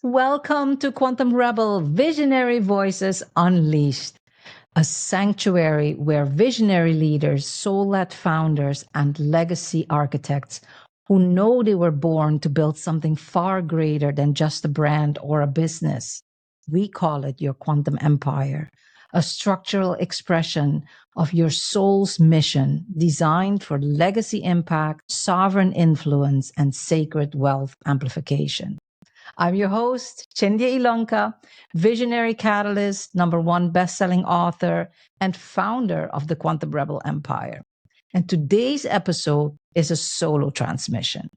Welcome to Quantum Rebel Visionary Voices Unleashed, a sanctuary where visionary leaders, soul led founders, and legacy architects who know they were born to build something far greater than just a brand or a business. We call it your quantum empire, a structural expression of your soul's mission designed for legacy impact, sovereign influence, and sacred wealth amplification. I'm your host, Chindia Ilonka, visionary catalyst, #1 bestselling author, and founder of the Quantum Rebel Empire. And today's episode is a solo transmission,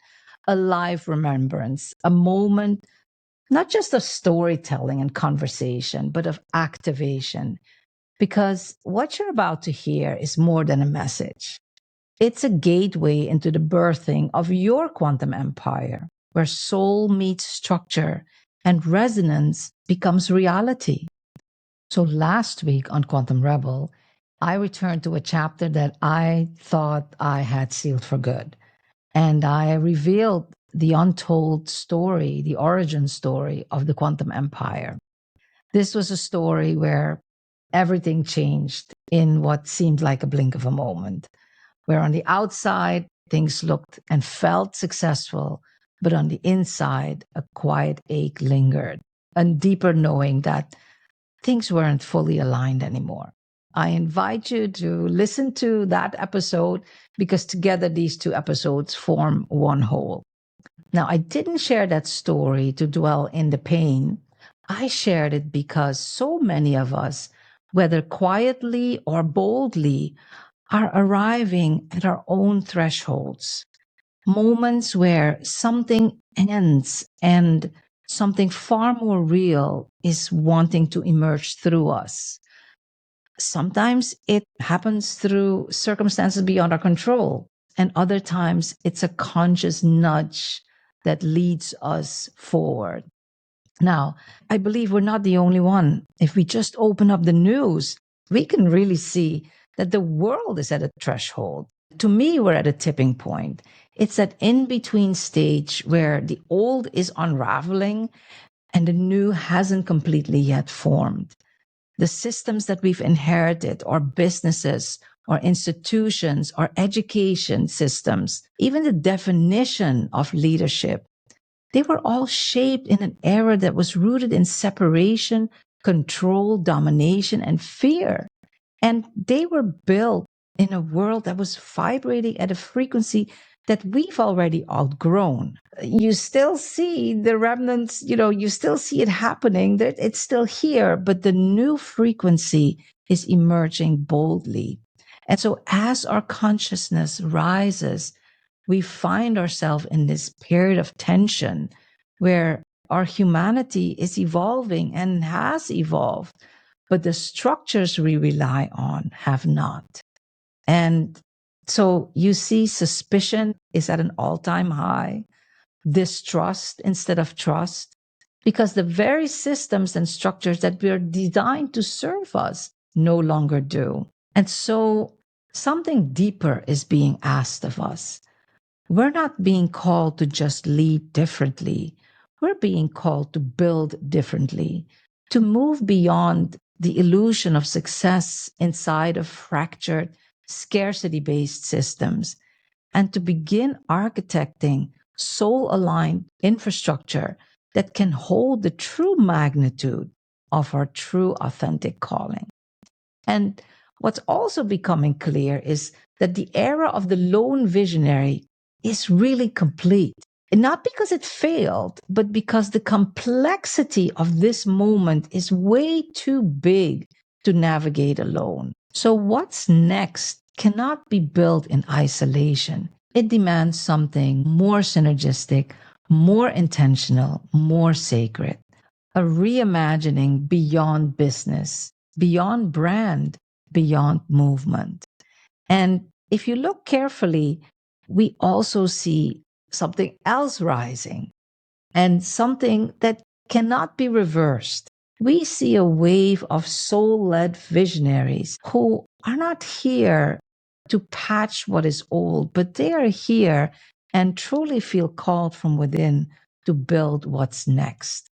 a live remembrance, a moment not just of storytelling and conversation, but of activation. Because what you're about to hear is more than a message. It's a gateway into the birthing of your quantum empire, where soul meets structure and resonance becomes reality. So last week on Quantum Rebel, I returned to a chapter that I thought I had sealed for good. And I revealed the untold story, the origin story of the quantum empire. This was a story where everything changed in what seemed like a blink of a moment, where on the outside, things looked and felt successful, but on the inside, a quiet ache lingered, a deeper knowing that things weren't fully aligned anymore. I invite you to listen to that episode because together these two episodes form one whole. Now, I didn't share that story to dwell in the pain. I shared it because so many of us, whether quietly or boldly, are arriving at our own thresholds, moments where something ends and something far more real is wanting to emerge through us. Sometimes it happens through circumstances beyond our control, and other times it's a conscious nudge that leads us forward. Now, I believe we're not the only one. If we just open up the news, we can really see that the world is at a threshold. To me, we're at a tipping point. It's that in between stage where the old is unraveling and the new hasn't completely yet formed. The systems that we've inherited, or businesses, or institutions, or education systems, even the definition of leadership, they were all shaped in an era that was rooted in separation, control, domination, and fear. And they were built in a world that was vibrating at a frequency that we've already outgrown. You still see the remnants, you still see it happening, that it's still here, but the new frequency is emerging boldly. And so as our consciousness rises, we find ourselves in this period of tension where our humanity is evolving and has evolved, but the structures we rely on have not. And so you see, suspicion is at an all time high, distrust instead of trust, because the very systems and structures that were designed to serve us no longer do. And so something deeper is being asked of us. We're not being called to just lead differently. We're being called to build differently, to move beyond the illusion of success inside of fractured, scarcity based systems, and to begin architecting soul aligned infrastructure that can hold the true magnitude of our true authentic calling. And what's also becoming clear is that the era of the lone visionary is really complete. And not because it failed, but because the complexity of this moment is way too big to navigate alone. So, what's next cannot be built in isolation. It demands something more synergistic, more intentional, more sacred. A reimagining beyond business, beyond brand, beyond movement. And if you look carefully, we also see something else rising and something that cannot be reversed. We see a wave of soul led visionaries who are not here to patch what is old, but they are here and truly feel called from within to build what's next.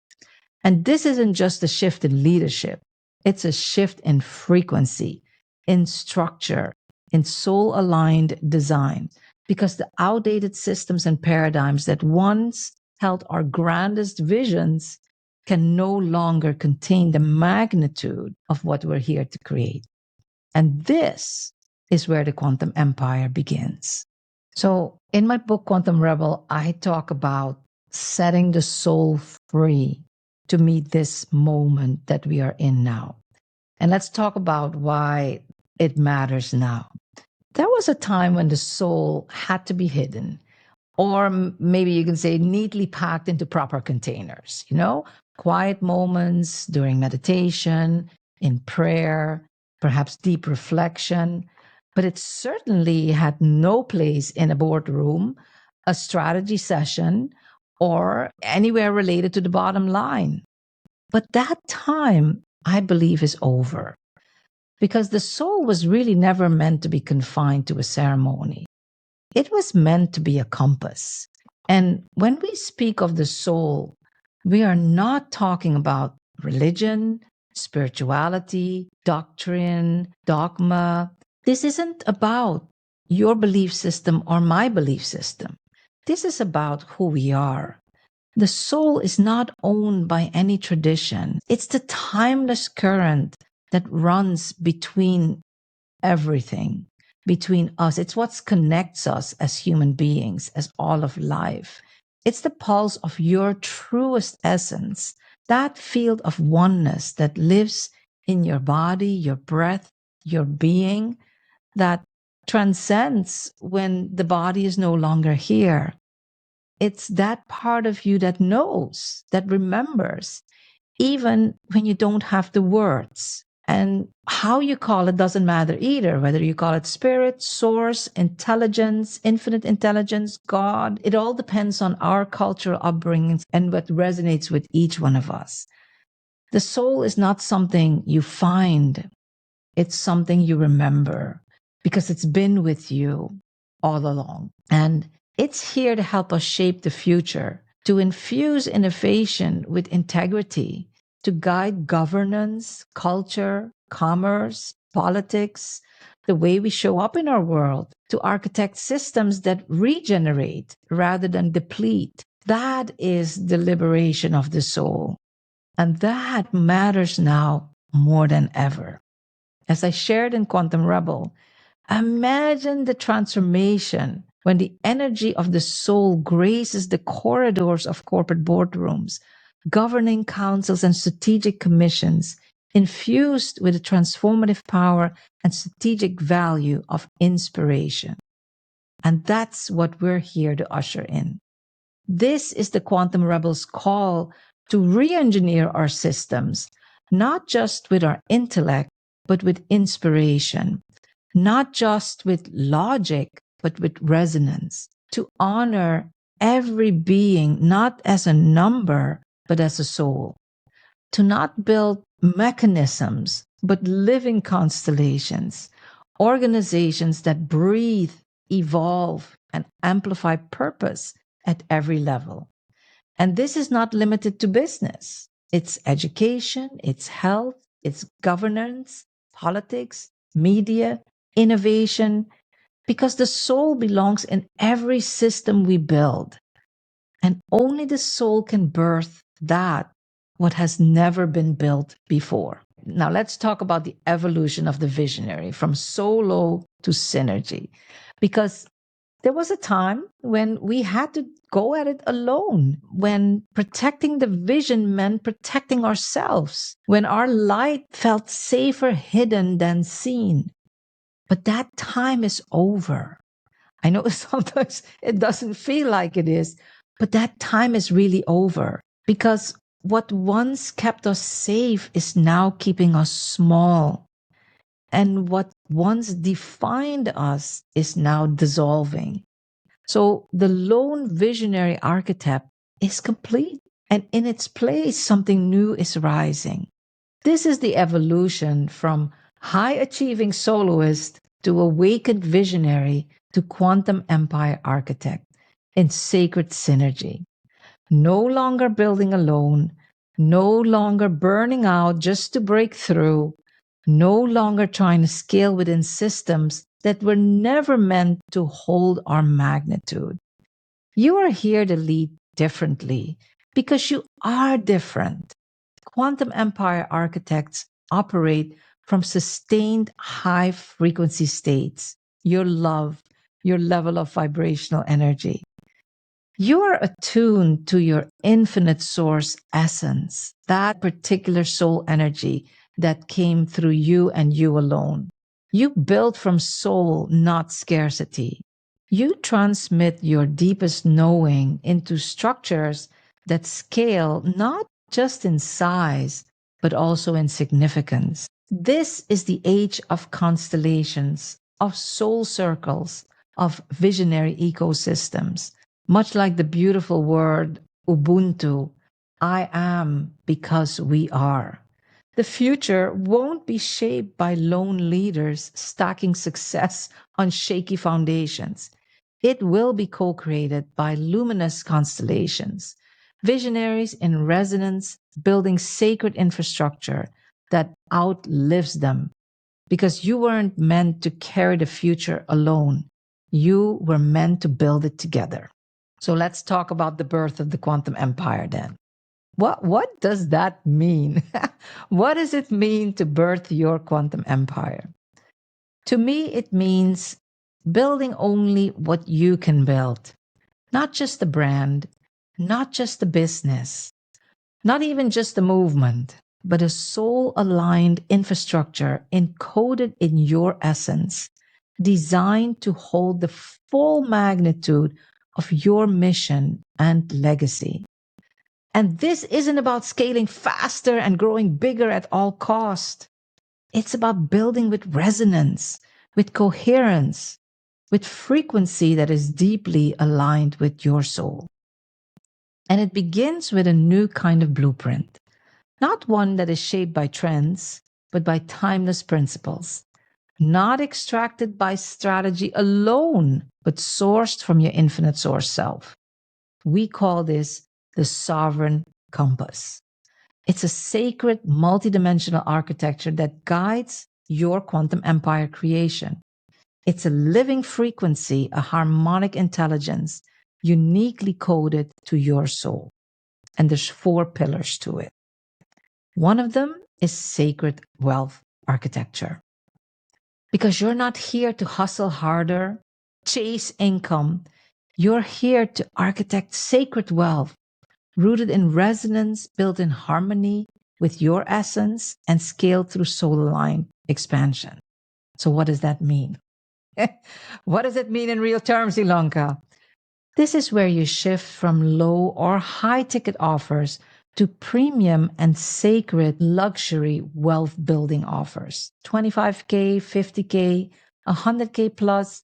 And this isn't just a shift in leadership, it's a shift in frequency, in structure, in soul aligned design. Because the outdated systems and paradigms that once held our grandest visions can no longer contain the magnitude of what we're here to create. And this is where the quantum empire begins. So, in my book, Quantum Rebel, I talk about setting the soul free to meet this moment that we are in now. And let's talk about why it matters now. There was a time when the soul had to be hidden, or maybe you can say neatly packed into proper containers, quiet moments during meditation, in prayer, perhaps deep reflection. But it certainly had no place in a boardroom, a strategy session, or anywhere related to the bottom line. But that time, I believe, is over because the soul was really never meant to be confined to a ceremony. It was meant to be a compass. And when we speak of the soul, we are not talking about religion, spirituality, doctrine, dogma. This isn't about your belief system or my belief system. This is about who we are. The soul is not owned by any tradition. It's the timeless current that runs between everything, between us. It's what connects us as human beings, as all of life. It's the pulse of your truest essence, that field of oneness that lives in your body, your breath, your being, that transcends when the body is no longer here. It's that part of you that knows, that remembers, even when you don't have the words. And how you call it doesn't matter either, whether you call it spirit, source, intelligence, infinite intelligence, God. It all depends on our cultural upbringings and what resonates with each one of us. The soul is not something you find, it's something you remember because it's been with you all along. And it's here to help us shape the future, to infuse innovation with integrity, to guide governance, culture, commerce, politics, the way we show up in our world, to architect systems that regenerate rather than deplete. That is the liberation of the soul. And that matters now more than ever. As I shared in Quantum Rebel, imagine the transformation when the energy of the soul graces the corridors of corporate boardrooms, governing councils, and strategic commissions, infused with the transformative power and strategic value of inspiration. And that's what we're here to usher in. This is the Quantum Rebels' call to re engineer our systems, not just with our intellect, but with inspiration, not just with logic, but with resonance, to honor every being, not as a number, but as a soul, to not build mechanisms, but living constellations, organizations that breathe, evolve, and amplify purpose at every level. And this is not limited to business. It's education, it's health, it's governance, politics, media, innovation, because the soul belongs in every system we build. And only the soul can birth that what has never been built before. Now, let's talk about the evolution of the visionary from solo to synergy, because there was a time when we had to go at it alone, when protecting the vision meant protecting ourselves, when our light felt safer hidden than seen. But that time is over. I know sometimes it doesn't feel like it is, but that time is really over because what once kept us safe is now keeping us small. And what once defined us is now dissolving. So the lone visionary archetype is complete, and in its place, something new is rising. This is the evolution from high achieving soloist to awakened visionary to quantum empire architect in sacred synergy. No longer building alone, no longer burning out just to break through, no longer trying to scale within systems that were never meant to hold our magnitude. You are here to lead differently because you are different. Quantum empire architects operate from sustained high frequency states, your love, your level of vibrational energy. You are attuned to your infinite source essence, that particular soul energy that came through you and you alone. You build from soul, not scarcity. You transmit your deepest knowing into structures that scale not just in size, but also in significance. This is the age of constellations, of soul circles, of visionary ecosystems. Much like the beautiful word Ubuntu, I am because we are. The future won't be shaped by lone leaders stacking success on shaky foundations. It will be co created by luminous constellations, visionaries in resonance building sacred infrastructure that outlives them because you weren't meant to carry the future alone. You were meant to build it together. So let's talk about the birth of the quantum empire then. What does that mean? What does it mean to birth your quantum empire? To me, it means building only what you can build, not just the brand, not just the business, not even just the movement, but a soul aligned infrastructure encoded in your essence, designed to hold the full magnitude of your mission and legacy. And this isn't about scaling faster and growing bigger at all cost. It's about building with resonance, with coherence, with frequency that is deeply aligned with your soul. And it begins with a new kind of blueprint, not one that is shaped by trends, but by timeless principles, not extracted by strategy alone, but sourced from your infinite source self. We call this the sovereign compass. It's a sacred multidimensional architecture that guides your quantum empire creation. It's a living frequency, a harmonic intelligence uniquely coded to your soul. And there's four pillars to it. One of them is sacred wealth architecture. Because you're not here to hustle harder, chase income. You're here to architect sacred wealth rooted in resonance, built in harmony with your essence, and scaled through soul aligned expansion. So, what does that mean? What does it mean in real terms, Ilonka? This is where you shift from low or high ticket offers to premium and sacred luxury wealth building offers. 25K, 50K, 100K plus.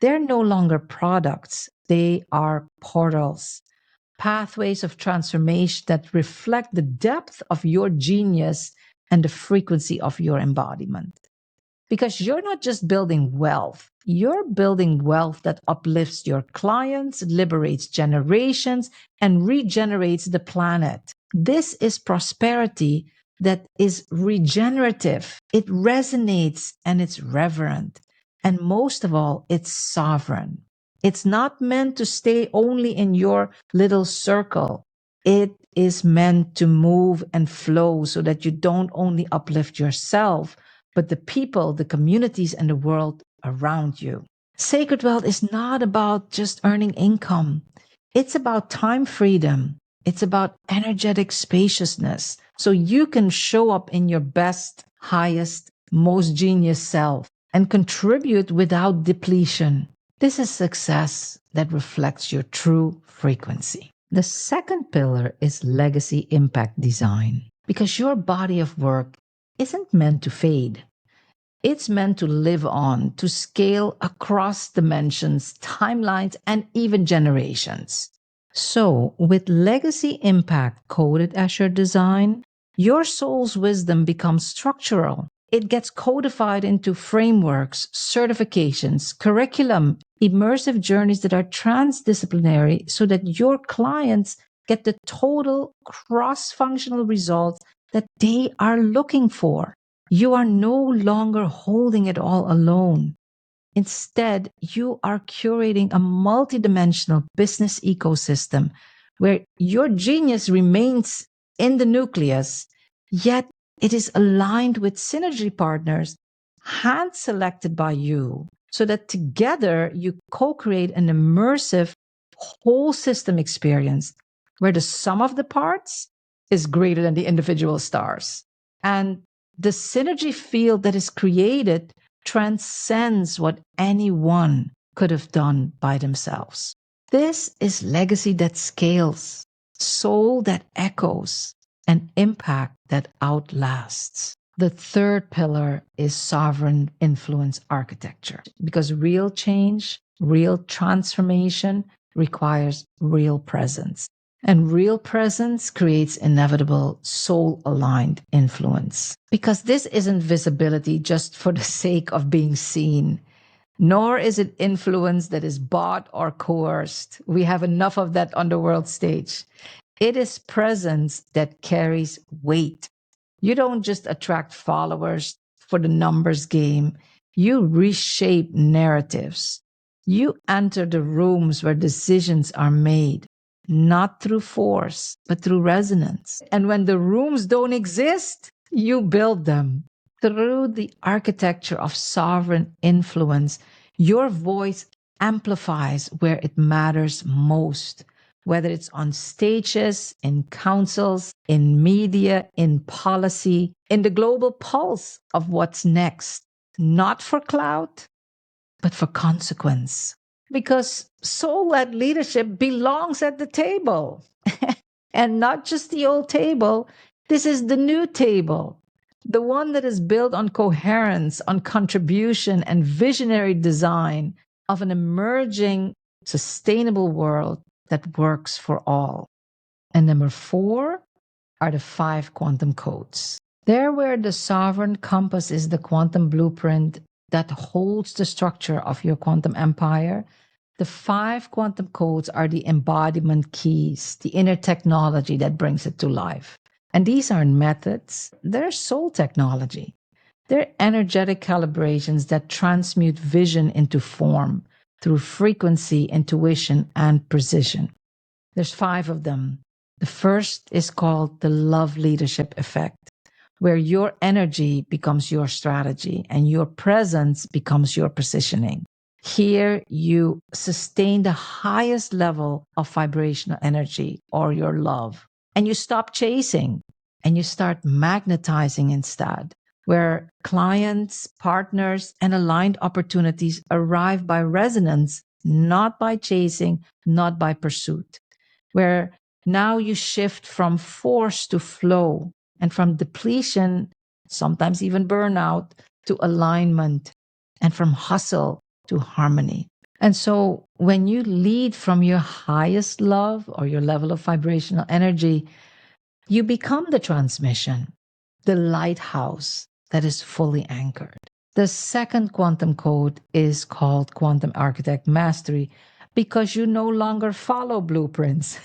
They're no longer products, they are portals, pathways of transformation that reflect the depth of your genius and the frequency of your embodiment. Because you're not just building wealth, you're building wealth that uplifts your clients, liberates generations, and regenerates the planet. This is prosperity that is regenerative. It resonates and it's reverent. And most of all, it's sovereign. It's not meant to stay only in your little circle. It is meant to move and flow so that you don't only uplift yourself, but the people, the communities, and the world around you. Sacred wealth is not about just earning income. It's about time freedom. It's about energetic spaciousness. So you can show up in your best, highest, most genius self and contribute without depletion. This is success that reflects your true frequency. The second pillar is legacy impact design, because your body of work isn't meant to fade. It's meant to live on, to scale across dimensions, timelines, and even generations. So, with legacy impact coded as your design, your soul's wisdom becomes structural. It gets codified into frameworks, certifications, curriculum, immersive journeys that are transdisciplinary so that your clients get the total cross-functional results that they are looking for. You are no longer holding it all alone. Instead, you are curating a multidimensional business ecosystem where your genius remains in the nucleus, yet it is aligned with synergy partners hand selected by you so that together you co create an immersive whole system experience where the sum of the parts is greater than the individual stars. And the synergy field that is created transcends what anyone could have done by themselves. This is legacy that scales, soul that echoes, and impact that outlasts. The third pillar is sovereign influence architecture, because real change, real transformation requires real presence. And real presence creates inevitable soul aligned influence. Because this isn't visibility just for the sake of being seen, nor is it influence that is bought or coerced. We have enough of that on the world stage. It is presence that carries weight. You don't just attract followers for the numbers game, you reshape narratives. You enter the rooms where decisions are made, not through force, but through resonance. And when the rooms don't exist, you build them. Through the architecture of sovereign influence, your voice amplifies where it matters most, whether it's on stages, in councils, in media, in policy, in the global pulse of what's next, not for clout, but for consequence. Because soul led leadership belongs at the table. And not just the old table, this is the new table. The one that is built on coherence, on contribution, and visionary design of an emerging, sustainable world that works for all. And number 4 are the 5 quantum codes. There, where the sovereign compass is the quantum blueprint that holds the structure of your quantum empire, the 5 quantum codes are the embodiment keys, the inner technology that brings it to life. And these aren't methods, they're soul technology. They're energetic calibrations that transmute vision into form through frequency, intuition, and precision. There's 5 of them. The first is called the love leadership effect, where your energy becomes your strategy and your presence becomes your positioning. Here, you sustain the highest level of vibrational energy or your love, and you stop chasing and you start magnetizing instead, where clients, partners, and aligned opportunities arrive by resonance, not by chasing, not by pursuit, where now you shift from force to flow and from depletion, sometimes even burnout, to alignment, and from hustle to harmony. And so when you lead from your highest love or your level of vibrational energy, you become the transmission, the lighthouse that is fully anchored. The second quantum code is called quantum architect mastery because you no longer follow blueprints.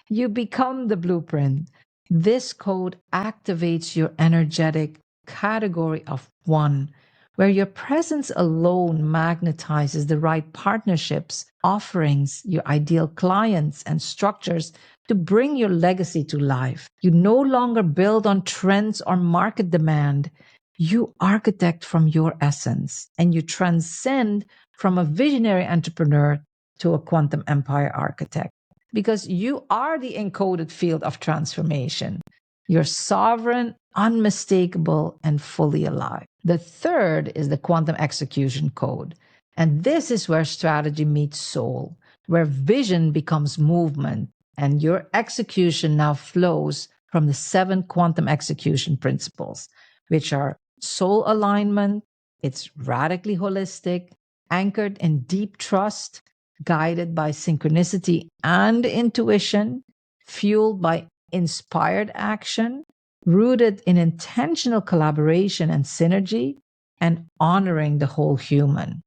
You become the blueprint. This code activates your energetic category of 1, where your presence alone magnetizes the right partnerships, offerings, your ideal clients, and structures to bring your legacy to life. You no longer build on trends or market demand. You architect from your essence and you transcend from a visionary entrepreneur to a quantum empire architect because you are the encoded field of transformation. You're sovereign, unmistakable, and fully alive. The third is the quantum execution code. And this is where strategy meets soul, where vision becomes movement, and your execution now flows from the 7 quantum execution principles, which are soul alignment, it's radically holistic, anchored in deep trust, guided by synchronicity and intuition, fueled by inspired action, rooted in intentional collaboration and synergy, and honoring the whole human.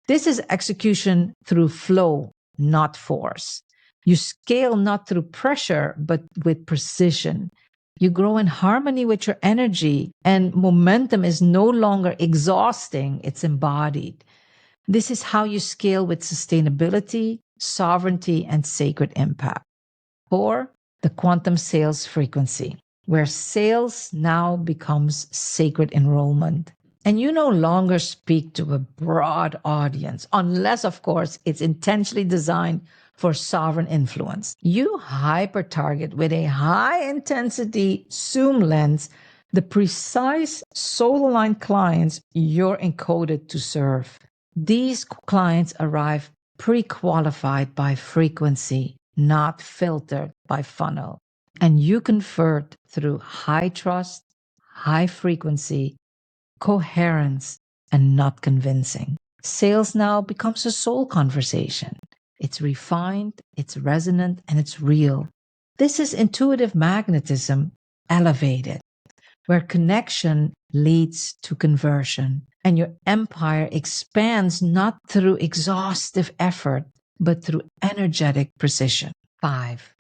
This is execution through flow, not force. You scale not through pressure, but with precision. You grow in harmony with your energy, and momentum is no longer exhausting, it's embodied. This is how you scale with sustainability, sovereignty, and sacred impact. Or the quantum sales frequency, where sales now becomes sacred enrollment. And you no longer speak to a broad audience, unless, of course, it's intentionally designed for sovereign influence. You hyper target with a high intensity zoom lens the precise soul aligned clients you're encoded to serve. These clients arrive pre qualified by frequency, not filtered by funnel. And you convert through high trust, high frequency, coherence, and not convincing. Sales now becomes a soul conversation. It's refined, it's resonant, and it's real. This is intuitive magnetism elevated, where connection leads to conversion, and your empire expands not through exhaustive effort, but through energetic precision. 5.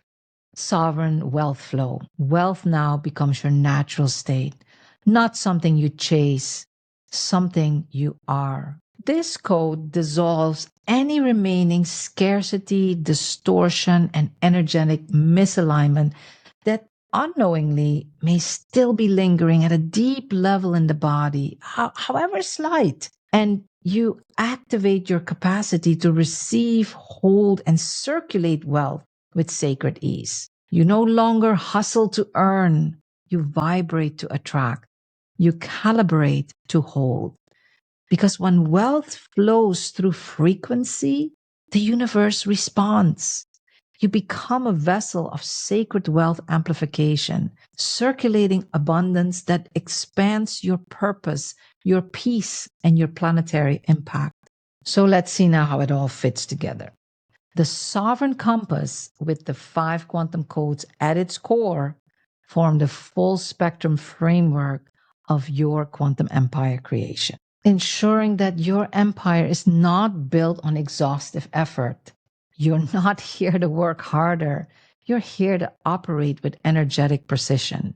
Sovereign wealth flow. Wealth now becomes your natural state, not something you chase, something you are. This code dissolves any remaining scarcity, distortion, and energetic misalignment that unknowingly may still be lingering at a deep level in the body, however slight. And you activate your capacity to receive, hold, and circulate wealth with sacred ease. You no longer hustle to earn, you vibrate to attract, you calibrate to hold. Because when wealth flows through frequency, the universe responds. You become a vessel of sacred wealth amplification, circulating abundance that expands your purpose, your peace, and your planetary impact. So let's see now how it all fits together. The sovereign compass, with the 5 quantum codes at its core, form the full spectrum framework of your quantum empire creation, ensuring that your empire is not built on exhaustive effort. You're not here to work harder. You're here to operate with energetic precision.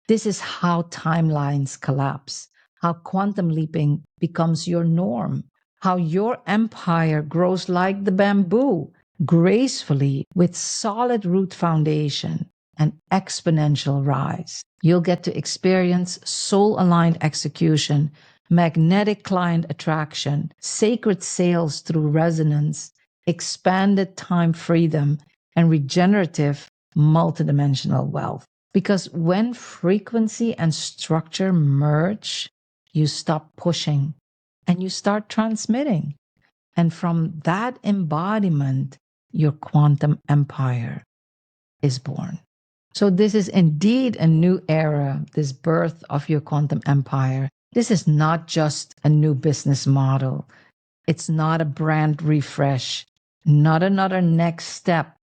This is how timelines collapse, how quantum leaping becomes your norm, how your empire grows like the bamboo, gracefully with solid root foundation and exponential rise. You'll get to experience soul aligned execution, magnetic client attraction, sacred sales through resonance, expanded time freedom, and regenerative multidimensional wealth. Because when frequency and structure merge, you stop pushing and you start transmitting. And from that embodiment, your quantum empire is born. So, this is indeed a new era, this birth of your quantum empire. This is not just a new business model, it's not a brand refresh, not another next step.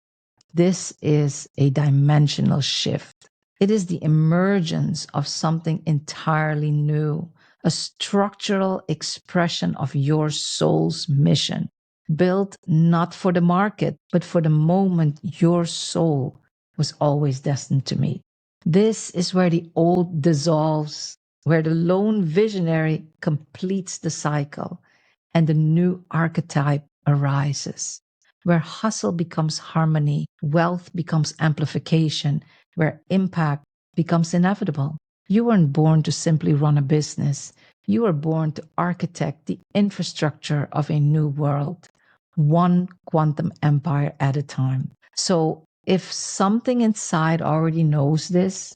This is a dimensional shift. It is the emergence of something entirely new, a structural expression of your soul's mission, built not for the market, but for the moment your soul was always destined to meet. This is where the old dissolves, where the lone visionary completes the cycle, and the new archetype arises, where hustle becomes harmony, wealth becomes amplification, where impact becomes inevitable. You weren't born to simply run a business. You were born to architect the infrastructure of a new world, one quantum empire at a time. So, if something inside already knows this,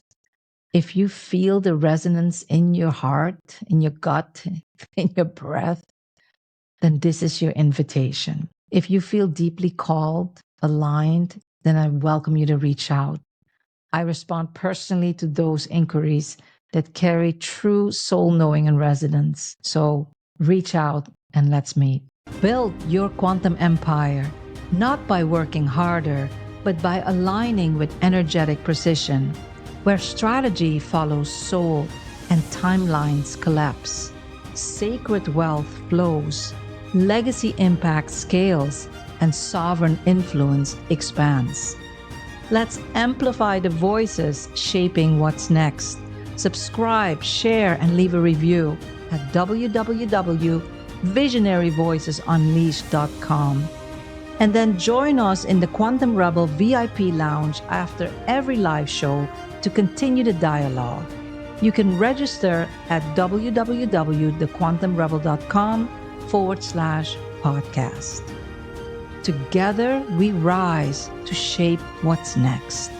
if you feel the resonance in your heart, in your gut, in your breath, then this is your invitation. If you feel deeply called, aligned, then I welcome you to reach out. I respond personally to those inquiries that carry true soul knowing and resonance. So reach out and let's meet. Build your quantum empire, not by working harder, but by aligning with energetic precision, where strategy follows soul and timelines collapse. Sacred wealth flows, legacy impact scales, and sovereign influence expands. Let's amplify the voices shaping what's next. Subscribe, share, and leave a review at www.visionaryvoicesunleashed.com. And then join us in the Quantum Rebel VIP Lounge after every live show to continue the dialogue. You can register at www.thequantumrebel.com/podcast. Together we rise to shape what's next.